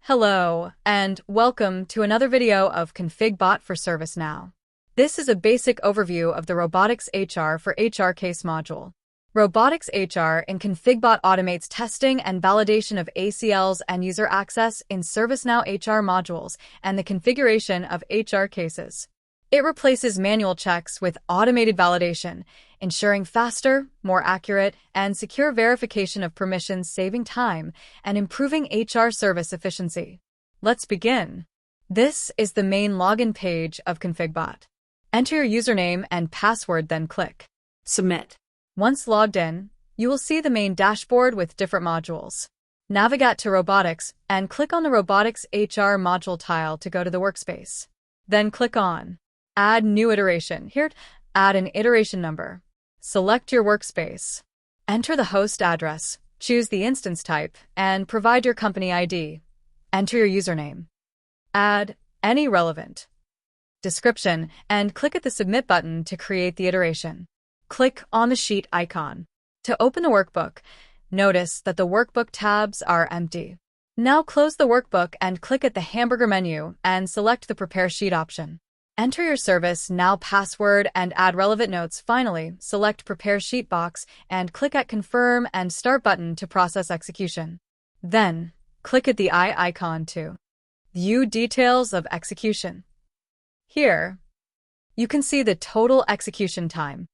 Hello, and welcome to another video of ConfigBot for ServiceNow. This is a basic overview of the Robotics HR for HR case module. Robotics HR in ConfigBot automates testing and validation of ACLs and user access in ServiceNow HR modules and the configuration of HR cases. It replaces manual checks with automated validation, ensuring faster, more accurate, and secure verification of permissions, saving time and improving HR service efficiency. Let's begin. This is the main login page of ConfigBot. Enter your username and password, then click Submit. Once logged in, you will see the main dashboard with different modules. Navigate to Robotics and click on the Robotics HR module tile to go to the Workspace. Then click on Add New Iteration. Here, add an iteration number. Select your workspace. Enter the host address, choose the instance type, and provide your company ID. Enter your username. Add any relevant description and click at the Submit button to create the iteration. Click on the sheet icon. To open the workbook, notice that the workbook tabs are empty. Now close the workbook and click at the hamburger menu and select the Prepare Sheet option. Enter your ServiceNow password and add relevant notes. Finally, select Prepare Sheet box and click at Confirm and Start button to process execution. Then, click at the eye icon to view details of execution. Here, you can see the total execution time,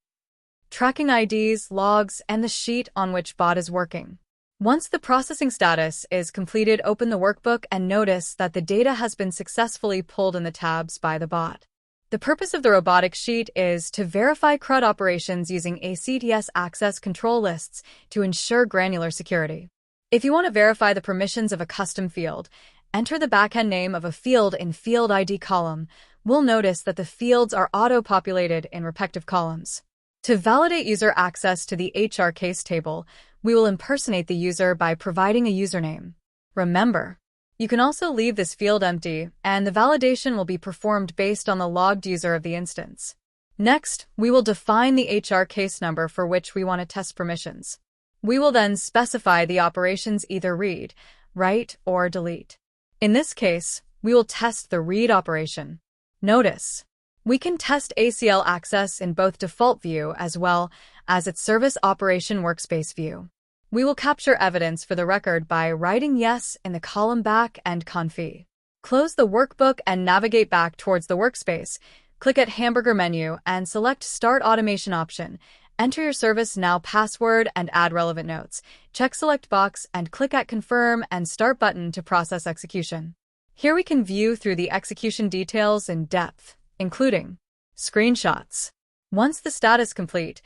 tracking IDs, logs, and the sheet on which bot is working. Once the processing status is completed, open the workbook and notice that the data has been successfully pulled in the tabs by the bot. The purpose of the robotics sheet is to verify CRUD operations using ACLs access control lists to ensure granular security. If you want to verify the permissions of a custom field, enter the backend name of a field in Field ID column. We'll notice that the fields are auto-populated in respective columns. To validate user access to the HR case table, we will impersonate the user by providing a username. Remember, you can also leave this field empty, and the validation will be performed based on the logged user of the instance. Next, we will define the HR case number for which we want to test permissions. We will then specify the operations, either read, write, or delete. In this case, we will test the read operation. Notice, we can test ACL access in both default view as well as its service operation workspace view. We will capture evidence for the record by writing yes in the column back and config. Close the workbook and navigate back towards the workspace. Click at Hamburger menu and select Start Automation option. Enter your ServiceNow password and add relevant notes. Check Select box and click at Confirm and Start button to process execution. Here we can view through the execution details in depth, including screenshots. Once the status complete,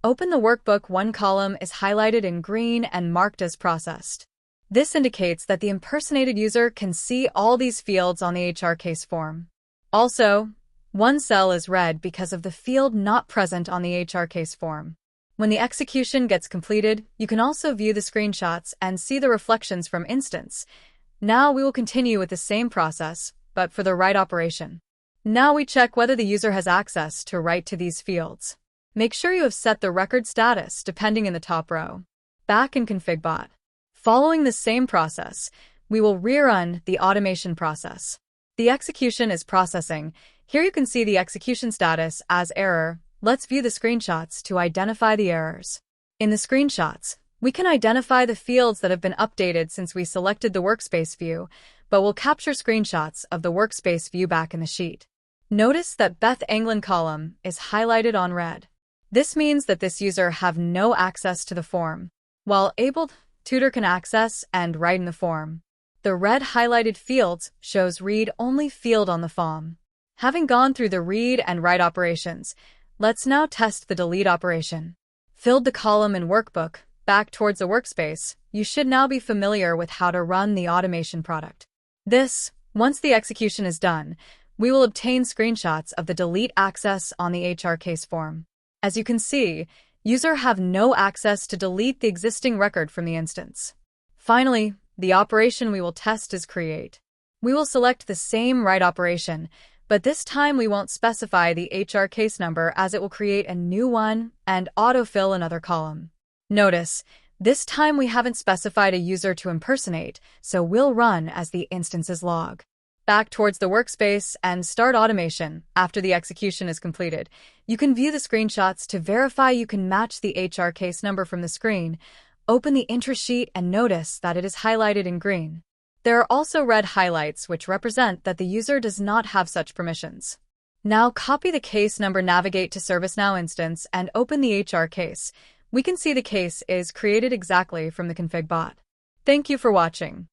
open the workbook. One column is highlighted in green and marked as processed. This indicates that the impersonated user can see all these fields on the HR case form. Also, one cell is red because of the field not present on the HR case form. When the execution gets completed, you can also view the screenshots and see the reflections from instance. Now we will continue with the same process, but for the write operation. Now we check whether the user has access to write to these fields. Make sure you have set the record status depending in the top row. Back in ConfigBot. Following the same process, we will rerun the automation process. The execution is processing. Here you can see the execution status as error. Let's view the screenshots to identify the errors. In the screenshots, we can identify the fields that have been updated since we selected the workspace view, but we'll capture screenshots of the workspace view back in the sheet. Notice that Beth Anglin column is highlighted on red. This means that this user have no access to the form, while abled tutor can access and write in the form. The red highlighted fields shows read-only field on the form. Having gone through the read and write operations, let's now test the delete operation. Filled the column in workbook, back towards the workspace, you should now be familiar with how to run the automation product. Once the execution is done, we will obtain screenshots of the delete access on the HR case form. As you can see, user have no access to delete the existing record from the instance. Finally, the operation we will test is create. We will select the same write operation, but this time we won't specify the HR case number as it will create a new one and autofill another column. Notice, This time we haven't specified a user to impersonate, so we'll run as the instances log. Back towards the workspace and start automation. After the execution is completed, you can view the screenshots to verify you can match the HR case number from the screen. Open the interest sheet and notice that it is highlighted in green. There are also red highlights which represent that the user does not have such permissions. Now copy the case number, navigate to ServiceNow instance, and open the HR case. We can see the case is created exactly from the ConfigBot. Thank you for watching.